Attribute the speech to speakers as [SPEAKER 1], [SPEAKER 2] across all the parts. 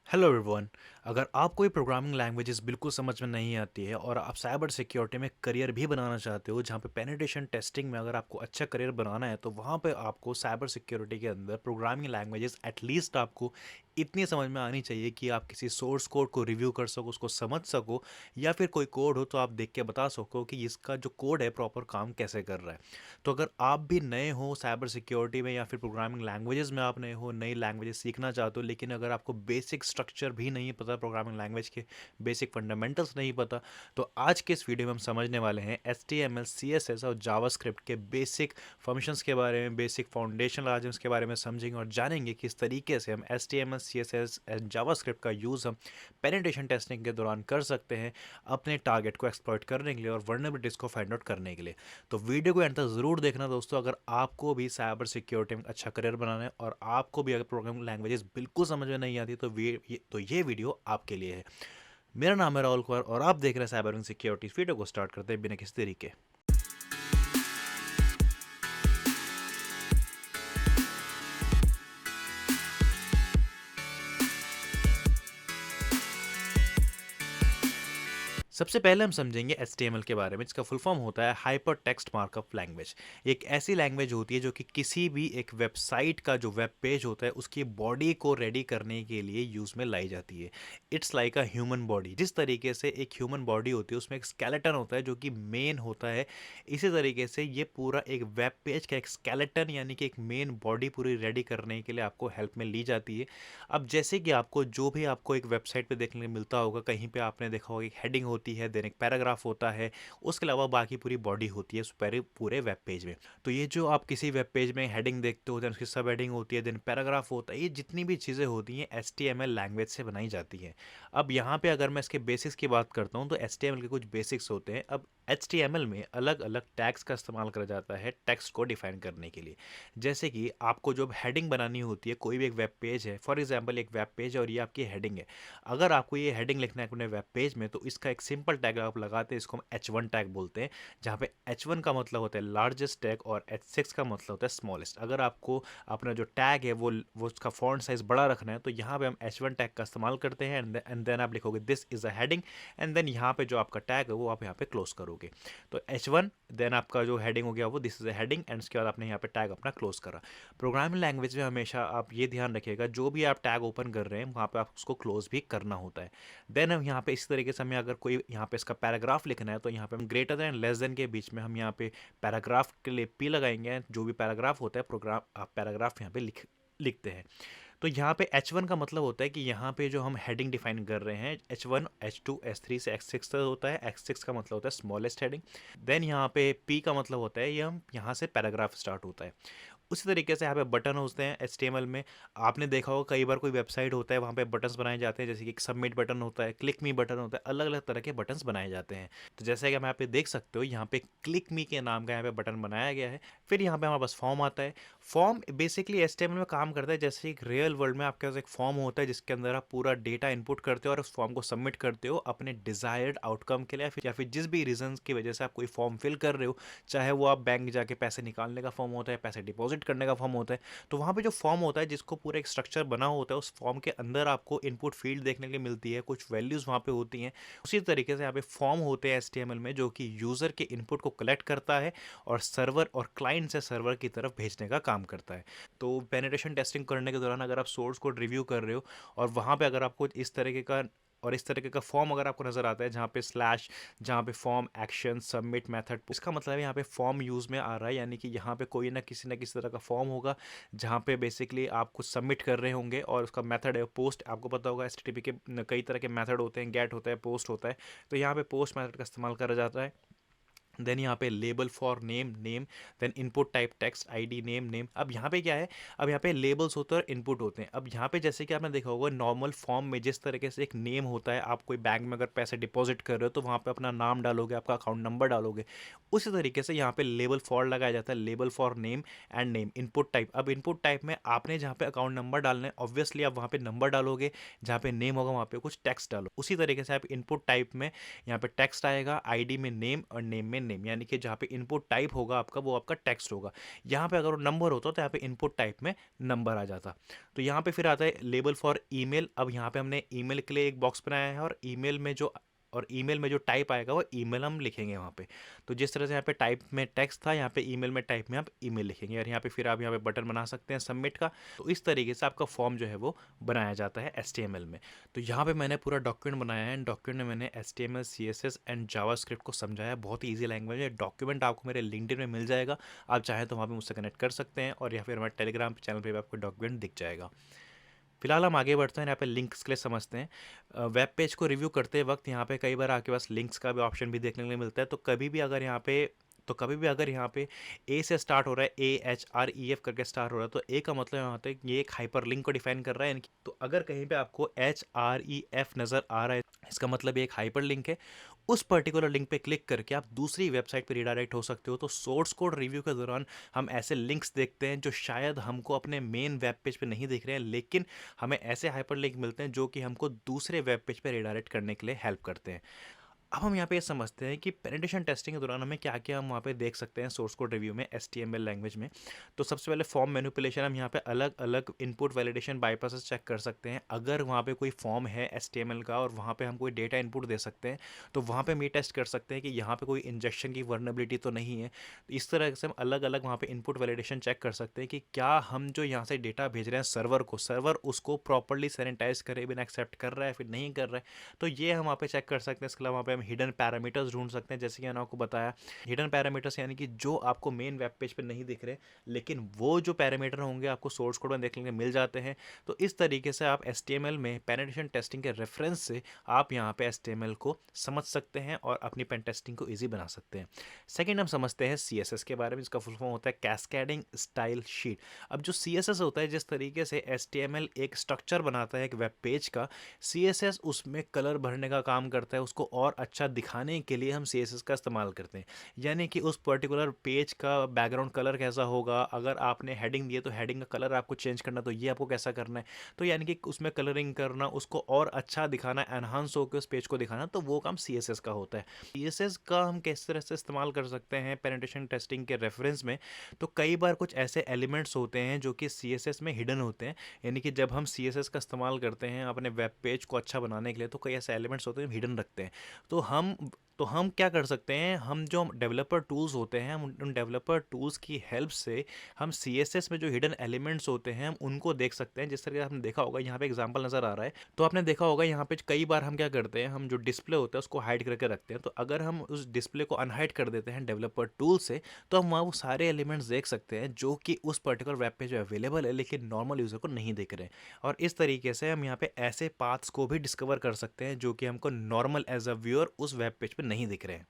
[SPEAKER 1] Hello everyone. अगर आप कोई प्रोग्रामिंग लैंग्वेजेस बिल्कुल समझ में नहीं आती है और आप साइबर सिक्योरिटी में करियर भी बनाना चाहते हो, जहाँ पे पेनिट्रेशन टेस्टिंग में अगर आपको अच्छा करियर बनाना है, तो वहाँ पे आपको साइबर सिक्योरिटी के अंदर प्रोग्रामिंग लैंग्वेजेस एटलीस्ट आपको इतनी समझ में आनी चाहिए कि आप किसी सोर्स कोड को रिव्यू कर सको, उसको समझ सको, या फिर कोई कोड हो तो आप देख के बता सको कि इसका जो कोड है प्रॉपर काम कैसे कर रहा है। तो अगर आप भी नए हो साइबर सिक्योरिटी में या फिर प्रोग्रामिंग लैंग्वेजेस में, आप नए हो, नई लैंग्वेजेस सीखना चाहते हो, लेकिन अगर आपको बेसिक स्ट्रक्चर भी नहीं पता, प्रोग्रामिंग लैंग्वेज के बेसिक फंडामेंटल्स नहीं पता, तो आज के इस वीडियो में हम समझने वाले हैं HTML, CSS और जावास्क्रिप्ट के बेसिक फंक्शंस के बारे में, बेसिक फाउंडेशनल आर्गुमेंट्स के बारे में समझेंगे और जानेंगे किस तरीके से हम HTML, CSS एंड जावास्क्रिप्ट का यूज़ हम पेनिट्रेशन टेस्टिंग के दौरान कर सकते हैं अपने टारगेट को एक्सप्लॉइट करने के लिए और वर्नेबिलिटीज को फाइंड आउट करने के लिए। तो वीडियो को एंड तक ज़रूर देखना दोस्तों, अगर आपको भी साइबर सिक्योरिटी में अच्छा करियर बनाना है और आपको भी अगर प्रोग्रामिंग लैंग्वेजेस बिल्कुल समझ में नहीं आती, तो ये वीडियो आपके लिए है। मेरा नाम है राहुल कुमार और आप देख रहे हैं साइबर सिक्योरिटी। वीडियो को स्टार्ट करते हैं बिना किसी तरीके। सबसे पहले हम समझेंगे HTML के बारे में, जिसका फुल फॉर्म होता है हाइपर टेक्स्ट मार्कअप लैंग्वेज। एक ऐसी लैंग्वेज होती है जो कि किसी भी एक वेबसाइट का जो वेब पेज होता है उसकी बॉडी को रेडी करने के लिए यूज़ में लाई जाती है। It's like a human body. जिस तरीके से एक ह्यूमन बॉडी होती है उसमें एक स्केलेटन होता है जो कि मेन होता है, इसी तरीके से ये पूरा एक वेब पेज का एक स्केलेटन यानी कि एक मेन बॉडी पूरी रेडी करने के लिए आपको हेल्प में ली जाती है। अब जैसे कि आपको जो भी आपको एक वेबसाइट पे देखने को मिलता होगा, कहीं पे आपने देखा होगा एक हेडिंग होती है, देन एक पैराग्राफ होता है, उसके अलावा बाकी पूरी बॉडी होती है उस पूरे वेब पेज में। तो ये जो आप किसी वेब पेज में हेडिंग देखते हो, देन उसकी सब हेडिंग होती है, देन पैराग्राफ होता है, ये जितनी भी चीज़ें होती हैं HTML लैंग्वेज से बनाई जाती हैं। अब यहाँ पे अगर मैं इसके बेसिक्स की बात करता हूँ तो HTML के कुछ बेसिक्स होते हैं। अब HTML में अलग अलग टैग्स का इस्तेमाल करा जाता है टेक्स्ट को डिफाइन करने के लिए। जैसे कि आपको जो हेडिंग बनानी होती है, कोई भी एक वेब पेज है, फॉर एग्जांपल एक वेब पेज है और ये आपकी हेडिंग है। अगर आपको ये हेडिंग लिखना है अपने वेब पेज में, तो इसका एक सिंपल टैग आप लगाते हैं, इसको हम H1 टैग बोलते हैं, जहाँ पे H1 का मतलब होता है लार्जेस्ट टैग और H6 का मतलब होता है स्मॉलेस्ट। अगर आपको अपना जो टैग है वो उसका फॉन्ट साइज बड़ा रखना है, तो यहाँ पे हम H1 टैग का इस्तेमाल करते हैं एंड देन आप लिखोगे this is a heading, and then यहाँ पे जो आपका टैग है वो आप यहाँ पे क्लोज करोगे। तो H1, देन आपका जो हेडिंग हो गया वो this is a heading, and उसके बाद आपने यहाँ पे टैग अपना क्लोज करा। प्रोग्रामिंग लैंग्वेज में हमेशा आप ये ध्यान रखिएगा, जो भी आप टैग ओपन कर रहे हैं वहाँ पे आप उसको क्लोज भी करना होता है। देन हम यहाँ पे इस तरीके से हमें अगर कोई यहाँ पे इसका पैराग्राफ लिखना है, तो यहाँ पे हम ग्रेटर देन लेस देन के बीच में हम यहाँ पे पैराग्राफ के लिए P लगाएंगे। जो भी पैराग्राफ होता है प्रोग्राम आप पैराग्राफ यहाँ पे लिखते हैं। तो यहाँ पे H1 का मतलब होता है कि यहाँ पे जो हम हेडिंग डिफाइन कर रहे हैं, H1 H2 H3 से H6 तक होता है। X6 का मतलब होता है स्मॉलेस्ट हेडिंग। देन यहाँ पे P का मतलब होता है ये हम यहाँ से पैराग्राफ स्टार्ट होता है। उसी तरीके से यहाँ पे बटन होते हैं HTML में। आपने देखा होगा कई बार कोई वेबसाइट होता है वहाँ पे बटन्स बनाए जाते हैं, जैसे कि सबमिट बटन होता है, क्लिक मी बटन होता है, अलग अलग तरह के बटन्स बनाए जाते हैं। तो जैसे कि हम यहाँ पे देख सकते हो, यहाँ पे क्लिक मी के नाम का यहाँ पे बटन बनाया गया है। फिर यहाँ पे हमारे पास फॉर्म आता है। फॉर्म बेसिकली HTML में काम करता है जैसे एक रियल वर्ल्ड में आपके पास एक फॉर्म होता है जिसके अंदर आप पूरा डेटा इनपुट करते हो और उस फॉर्म को सबमिट करते हो अपने डिजायर्ड आउटकम के लिए, या फिर जिस भी रीजन की वजह से आप कोई फॉर्म फिल कर रहे हो, चाहे वो आप बैंक जाके पैसे निकालने का फॉर्म होता है, पैसे डिपॉजिट करने का फॉर्म होता है। तो वहाँ पे जो फॉर्म होता है जिसको पूरा एक स्ट्रक्चर बना होता है, उस फॉर्म के अंदर आपको इनपुट फील्ड देखने के लिए मिलती है, कुछ वैल्यूज वहाँ पे होती हैं। उसी तरीके से यहाँ पे फॉर्म होते हैं HTML में, जो कि यूजर के इनपुट को कलेक्ट करता है और सर्वर और क्लाइंट से सर्वर की तरफ भेजने का काम करता है। तो पेनिट्रेशन टेस्टिंग करने के दौरान अगर आप सोर्स कोड रिव्यू कर रहे हो और वहाँ पे अगर आपको इस तरीके का फॉर्म अगर आपको नजर आता है, जहाँ पे स्लैश, जहाँ पे फॉर्म एक्शन सबमिट मेथड, इसका मतलब है यहाँ पे फॉर्म यूज में आ रहा है, यानी कि यहाँ पे कोई ना किसी तरह का फॉर्म होगा जहाँ पे बेसिकली आप कुछ सबमिट कर रहे होंगे और उसका मेथड है पोस्ट। आपको पता होगा HTTP के कई तरह के मेथड होते हैं, गेट होता है, पोस्ट होता है। तो यहाँ पे पोस्ट मेथड का इस्तेमाल करा जाता है। देन यहाँ पे label for name name, then input type text ID name name. अब यहाँ पे क्या है, अब यहाँ पे लेबल्स होते हैं और इनपुट होते हैं। अब यहाँ पे जैसे कि आपने देखा होगा नॉर्मल फॉर्म में जिस तरीके से एक नेम होता है, आप कोई बैंक में अगर पैसे डिपॉजिट कर रहे हो तो वहाँ पे अपना नाम डालोगे, आपका अकाउंट नंबर डालोगे। उसी तरीके से यहाँ पे लेबल फॉर लगाया जाता है, label for name and name. Input type, अब इनपुट टाइप में आपने जहाँ पे अकाउंट नंबर डालना है, ऑब्वियसली आप वहाँ पे नंबर डालोगे, जहाँ पे नेम होगा वहाँ पे कुछ टेक्स्ट डालो। उसी तरीके से आप इनपुट टाइप में यहाँ पे टेक्स्ट आएगा, ID में नेम और नेम में नेम, यानी कि जहाँ पे इनपुट टाइप होगा आपका वो आपका टेक्स्ट होगा। यहाँ पे अगर वो नंबर होता तो यहाँ पे इनपुट टाइप में नंबर आ जाता। तो यहाँ पे फिर आता है लेबल फॉर ईमेल। अब यहाँ पे हमने ईमेल के लिए एक बॉक्स बनाया है, और ईमेल में जो टाइप आएगा वो ईमेल हम लिखेंगे वहाँ पे। तो जिस तरह से यहाँ पे टाइप में टेक्स्ट था, यहाँ पे ईमेल में टाइप में आप ईमेल लिखेंगे, और यहाँ पे फिर आप यहाँ पे बटन बना सकते हैं सबमिट का। तो इस तरीके से आपका फॉर्म जो है वो बनाया जाता है HTML में। तो यहाँ पे मैंने पूरा डॉक्यूमेंट बनाया है, डॉक्यूमेंट में मैंने HTML, CSS एंड जावास्क्रिप्ट को समझाया। बहुत ही ईजी लैंग्वेज है। डॉक्यूमेंट आपको मेरे लिंक्डइन में मिल जाएगा, आप चाहें तो वहाँ पे मुझसे कनेक्ट कर सकते हैं, और या फिर हमारे टेलीग्राम चैनल पर भी आपको डॉक्यूमेंट दिख जाएगा। फिलहाल हम आगे बढ़ते हैं, यहाँ पे लिंक्स के लिए समझते हैं। वेब पेज को रिव्यू करते वक्त यहाँ पे कई बार आपके पास लिंक्स का भी ऑप्शन भी देखने के लिए मिलता है। कभी भी अगर यहाँ पे ए से स्टार्ट हो रहा है, AHREF करके स्टार्ट हो रहा है, तो ए का मतलब यहाँ पे ये एक हाइपर लिंक को डिफाइन कर रहा है। यानी कि तो अगर कहीं पे आपको HREF नज़र आ रहा है, इसका मतलब ये एक हाइपर लिंक है। उस पर्टिकुलर लिंक पे क्लिक करके आप दूसरी वेबसाइट पे रिडायरेक्ट हो सकते हो। तो सोर्स कोड रिव्यू के दौरान हम ऐसे लिंक्स देखते हैं जो शायद हमको अपने मेन वेब पेज पे नहीं दिख रहे हैं, लेकिन हमें ऐसे हाइपर लिंक मिलते हैं जो कि हमको दूसरे वेब पेज पे रिडायरेक्ट करने के लिए हेल्प करते हैं। अब हम यहाँ पे ये समझते हैं कि पेनिट्रेशन टेस्टिंग के दौरान हमें क्या क्या हम वहाँ पे देख सकते हैं सोर्स कोड रिव्यू में HTML लैंग्वेज में। तो सबसे पहले फॉर्म मैनिपुलेशन, हम यहाँ पे अलग अलग इनपुट वैलिडेशन बाईपासेस चेक कर सकते हैं। अगर वहाँ पे कोई फॉर्म है HTML का और वहाँ पे हम कोई डेटा इनपुट दे सकते हैं, तो वहाँ पे हम ये टेस्ट कर सकते हैं कि यहाँ पे कोई इंजेक्शन की वर्नेबिलिटी तो नहीं है। तो इस तरह से हम अलग अलग वहाँ पे इनपुट वैलिडेशन चेक कर सकते हैं कि क्या हम जो यहाँ से डेटा भेज रहे हैं सर्वर उसको प्रॉपरली सैनिटाइज करे बिना एक्सेप्ट कर रहा है, फिर नहीं कर रहा है। तो ये हम वहाँ पे चेक कर सकते हैं। इसके अलावा वहाँ पे हम हिडन पैरामीटर्स ढूंढ सकते हैं, जैसे कि मैंने आपको बताया। हिडन पैरामीटर्स यानी कि जो आपको मेन वेब पेज पे नहीं दिख रहे, लेकिन वो जो पैरामीटर होंगे आपको सोर्स कोड में देखने के मिल जाते हैं। तो इस तरीके से आप HTML में पेनिट्रेशन टेस्टिंग के रेफरेंस से आप यहाँ पे HTML को समझ सकते हैं और अपनी पेन टेस्टिंग को ईजी बना सकते हैं। सेकेंड, हम समझते हैं CSS के बारे में, जिसका फुल फॉर्म होता है कैस्केडिंग स्टाइल शीट। अब जो CSS होता है, जिस तरीके से HTML एक स्ट्रक्चर बनाता है एक वेब पेज का, CSS उसमें कलर भरने का काम करता है। उसको और अच्छा दिखाने के लिए हम CSS का इस्तेमाल करते हैं। यानी कि उस पर्टिकुलर पेज का बैकग्राउंड कलर कैसा होगा, अगर आपने हेडिंग दिए तो हेडिंग का कलर आपको चेंज करना, तो ये आपको कैसा करना है। तो यानी कि उसमें कलरिंग करना, उसको और अच्छा दिखाना, एनहांस होकर उस पेज को दिखाना, तो वो काम CSS का होता है। CSS का हम किस तरह से इस्तेमाल कर सकते हैं पेनिट्रेशन टेस्टिंग के रेफरेंस में। तो कई बार कुछ ऐसे एलिमेंट्स होते हैं जो कि CSS में हिडन होते हैं। यानी कि जब हम CSS का इस्तेमाल करते हैं अपने वेब पेज को अच्छा बनाने के लिए, तो कई ऐसे एलिमेंट्स होते हैं हिडन रखते हैं। तो हम क्या कर सकते हैं, हम जो डेवलपर टूल्स होते हैं, हम उन डेवलपर टूल्स की हेल्प से हम CSS में जो हिडन एलिमेंट्स होते हैं हम उनको देख सकते हैं। जिस तरह से आपने देखा होगा, यहाँ पे एग्जांपल नज़र आ रहा है, तो आपने देखा होगा यहाँ पे कई बार हम क्या करते हैं, हम जो डिस्प्ले होता है उसको हाइड करके रखते हैं। तो अगर हम उस डिस्प्ले को अनहाइड कर देते हैं डेवलपर टूल से, तो हम वहाँ वो सारे एलिमेंट्स देख सकते हैं जो कि उस पर्टिकुलर वेब पेज पे अवेलेबल है, लेकिन नॉर्मल यूज़र को नहीं दिख रहे हैं। और इस तरीके से हम यहाँ पे ऐसे पाथ्स को भी डिस्कवर कर सकते हैं जो कि हमको नॉर्मल एज अ व्यूअर उस वेब पेज पे नहीं दिख रहे हैं।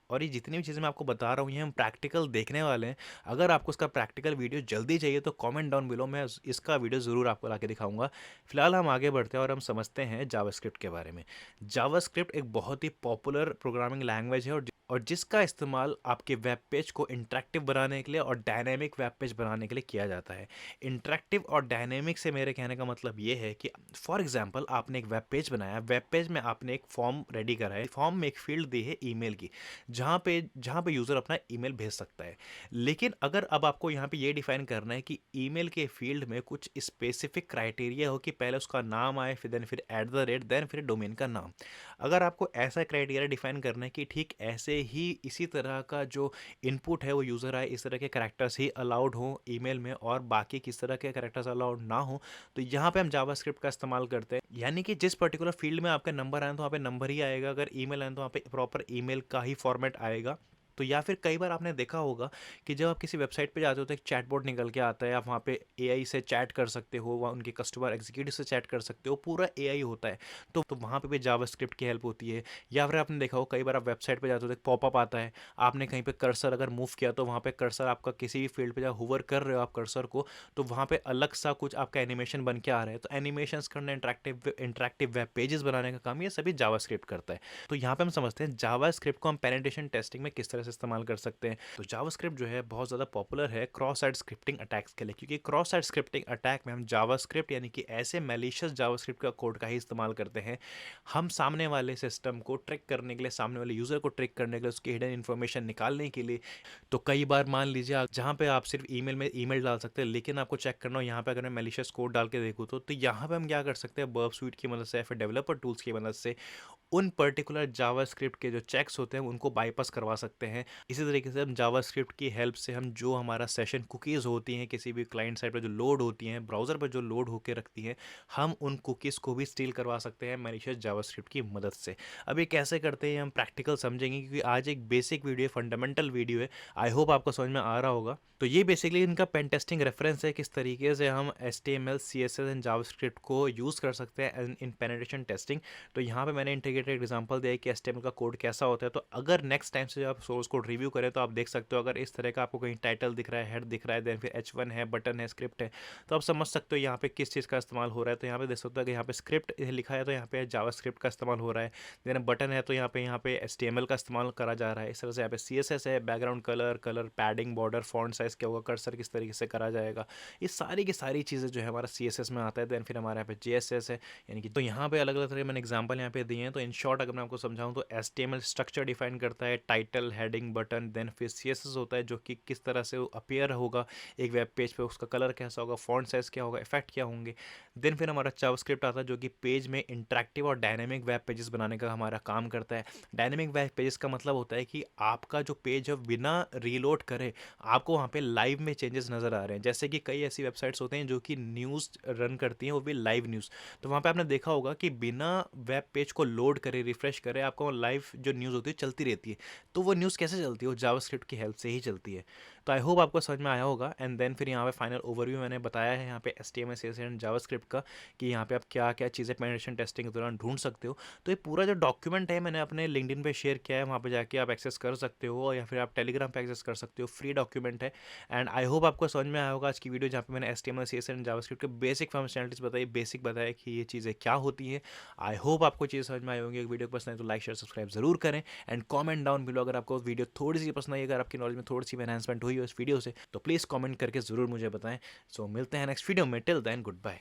[SPEAKER 1] और ये जितनी भी चीज़ें मैं आपको बता रहा हूँ ये हम प्रैक्टिकल देखने वाले हैं। अगर आपको इसका प्रैक्टिकल वीडियो जल्दी चाहिए तो कमेंट डाउन बिलो, मैं इसका वीडियो ज़रूर आपको ला के दिखाऊंगा। फिलहाल हम आगे बढ़ते हैं और हम समझते हैं जावास्क्रिप्ट के बारे में। जावास्क्रिप्ट एक बहुत ही पॉपुलर प्रोग्रामिंग लैंग्वेज है, और जिसका इस्तेमाल आपके वेब पेज को इंटरेक्टिव बनाने के लिए और डायनेमिक वेब पेज बनाने के लिए किया जाता है। इंटरेक्टिव और डायनेमिक से मेरे कहने का मतलब ये है कि फॉर एग्जांपल आपने एक वेब पेज बनाया, वेब पेज में आपने एक फॉर्म रेडी करा है, फॉर्म में एक फील्ड दी है ईमेल की, जहाँ पे यूज़र अपना ईमेल भेज सकता है। लेकिन अगर अब आपको यहाँ पे ये डिफाइन करना है कि ईमेल के फील्ड में कुछ स्पेसिफिक क्राइटेरिया हो कि पहले उसका नाम आए, फिर @ देन फिर डोमेन का नाम। अगर आपको ऐसा क्राइटेरिया डिफाइन करना है कि ठीक ऐसे ही इसी तरह का जो इनपुट है वो यूज़र आए, इस तरह के कैरेक्टर्स ही अलाउड हो ईमेल में और बाकी किस तरह के कैरेक्टर्स अलाउड ना हो, तो यहाँ पे हम जावास्क्रिप्ट का इस्तेमाल करते हैं। यानी कि जिस पर्टिकुलर फील्ड में आपका नंबर आए तो वहाँ पे नंबर ही आएगा, अगर ईमेल आए तो वहाँ पे प्रॉपर ईमेल का ही फॉर्मेट आएगा। तो या फिर कई बार आपने देखा होगा कि जब आप किसी वेबसाइट पे जाते हो तो एक चैटबॉट निकल के आता है, आप वहाँ पे AI से चैट कर सकते हो, वहाँ उनके कस्टमर एग्जीक्यूटिव से चैट कर सकते हो, पूरा AI होता है। तो वहाँ पे भी जावास्क्रिप्ट की हेल्प होती है। या फिर आपने देखा हो कई बार आप वेबसाइट पे जाते हो तो एक पॉपअप आता है, आपने कहीं पे कर्सर अगर मूव किया तो वहाँ पे कर्सर आपका किसी भी फील्ड पे जब होवर कर रहे हो आप कर्सर को, तो वहाँ पे अलग सा कुछ आपका एनिमेशन बन के आ रहा है। तो एनिमेशंस करना, इंटरेक्टिव वेब पेजेस बनाने का काम ये सभी जावास्क्रिप्ट करता है। तो यहाँ पे हम समझते हैं जावास्क्रिप्ट को हम पेनिट्रेशन टेस्टिंग में किस तरह से CSS इस्तेमाल कर सकते हैं। तो जावास्क्रिप्ट जो है बहुत ज़्यादा पॉपुलर है क्रॉस साइट स्क्रिप्टिंग अटैक्स के लिए, क्योंकि क्रॉस साइट स्क्रिप्टिंग अटैक में हम जावास्क्रिप्ट यानी कि ऐसे मैलिशियस जावास्क्रिप्ट का कोड का ही इस्तेमाल करते हैं। हम सामने वाले सिस्टम को ट्रिक करने के लिए, सामने वाले यूज़र को ट्रिक करने के लिए, उसकी हिडन इन्फॉर्मेशन निकालने के लिए। तो कई बार मान लीजिए आप जहाँ पे आप सिर्फ ईमेल में ईमेल डाल सकते हैं, लेकिन आपको चेक करना हो यहाँ पे अगर मैं मैलिशियस कोड डाल के देखूँ तो यहाँ पे हम क्या कर सकते हैं, बर्ब स्वीट की मदद से या फिर डेवलपर टूल्स की मदद से उन पर्टिकुलर जावास्क्रिप्ट के जो चेक्स होते हैं उनको बाईपास करवा सकते हैं। इसी तरीके से हम जावास्क्रिप्ट की हेल्प से हम जो हमारा सेशन कुकीज़ होती हैं किसी भी क्लाइंट साइड पर जो लोड होती हैं, ब्राउज़र पर जो लोड होकर रखती हैं, हम उन कुकीज़ को भी स्टील करवा सकते हैं मैलिशियस जावास्क्रिप्ट की मदद से। अब ये कैसे करते हैं हम प्रैक्टिकल समझेंगे, क्योंकि आज एक बेसिक वीडियो है, फंडामेंटल वीडियो है। आई होप आपको समझ में आ रहा होगा। तो ये बेसिकली इनका पेन टेस्टिंग रेफरेंस है, किस तरीके से हम HTML CSS एंड जावास्क्रिप्ट को यूज़ कर सकते हैं इन पेनिट्रेशन टेस्टिंग। तो यहाँ पे मैंने इंटीग्रेटेड एग्जांपल दिया है कि HTML का कोड कैसा होता है। तो अगर नेक्स्ट टाइम से आप सोर्स कोड रिव्यू करें तो आप देख सकते हो, अगर इस तरह का आपको कहीं टाइटल दिख रहा है, हेड दिख रहा है, देन फिर H1 है, बटन है, स्क्रिप्ट है, तो आप समझ सकते हो यहाँ पे किस चीज़ का इस्तेमाल हो रहा है। तो यहाँ पे देख सकते हो कि यहाँ पे स्क्रिप्ट लिखा है तो यहाँ पे जावास्क्रिप्ट का इस्तेमाल हो रहा है। देन बटन है तो यहाँ पे HTML का इस्तेमाल करा जा रहा है। इस तरह से यहाँ पे CSS है, background colour padding, border, font size क्या होगा, कर्सर किस तरीके से करा जाएगा, ये सारी की सारी चीज़ें जो है हमारा CSS में आता है। देन फिर हमारे यहाँ पे JSS है, यानी कि तो यहाँ पे अलग अलग तरह के मैंने एग्जांपल यहाँ पे दिए हैं। तो इन शॉर्ट अगर मैं आपको समझाऊँ तो HTML स्ट्रक्चर डिफाइन करता है, टाइटल, हेडिंग, बटन। देन फिर CSS होता है जो कि किस तरह से अपीयर होगा एक वेब पेज पे, उसका कलर कैसा होगा, फॉन्ट साइज क्या होगा, इफेक्ट क्या होंगे। देन फिर हमारा जावास्क्रिप्ट आता है जो कि पेज में इंटरेक्टिव और डायनेमिक वेब पेजेस बनाने का हमारा काम करता है। डायनेमिक वेब पेजेस का मतलब होता है कि आपका जो पेज है बिना रीलोड करे आपको वहाँ पे लाइव में चेंजेस नज़र आ रहे हैं। जैसे कि कई ऐसी वेबसाइट्स होते हैं जो कि न्यूज़ रन करती हैं, वो भी लाइव न्यूज़। तो वहाँ पे आपने देखा होगा कि बिना वेब पेज को लोड करे, रिफ्रेश करे, आपको लाइव जो न्यूज़ होती है चलती रहती है। तो वो न्यूज़ कैसे चलती है, वो जावास्क्रिप्ट की हेल्प से ही चलती है। तो आई होप आपको समझ में आया होगा। एंड देन फिर यहाँ पे फाइनल ओवरव्यू मैंने बताया है यहाँ पे HTML CSS एंड जावास्क्रिप्ट का, कि यहाँ पे आप क्या क्या चीज़ें पेनिट्रेशन टेस्टिंग के दौरान ढूंढ सकते हो। तो ये पूरा जो डॉक्यूमेंट है मैंने अपने लिंक्डइन पे शेयर किया है, वहाँ पे जाके आप एक्सेस कर सकते हो, या फिर आप टेलीग्राम पे एक्सेस कर सकते हो, फ्री डॉक्यूमेंट है। एंड आई होप आपको समझ में आया होगा आज की वीडियो, जहाँ पे मैंने HTML CSS एंड जावास्क्रिप्ट के बेसिक फंक्शनलिटीज बताई, बेसिक बताया कि ये चीज़ें क्या होती हैं। आई होप आपको चीज़ें समझ में आई होंगी। वीडियो पसंद है तो लाइक शेयर सब्सक्राइब जरूर करें, एंड कमेंट डाउन बिलो अगर आपको वीडियो थोड़ी सी पसंद आई, अगर आपकी नॉलेज में थोड़ी सी एनहांसमेंट हुई हो इस वीडियो से, तो प्लीज़ कमेंट करके ज़रूर मुझे बताएं। सो मिलते हैं नेक्स्ट वीडियो में, टिल देन गुड बाय।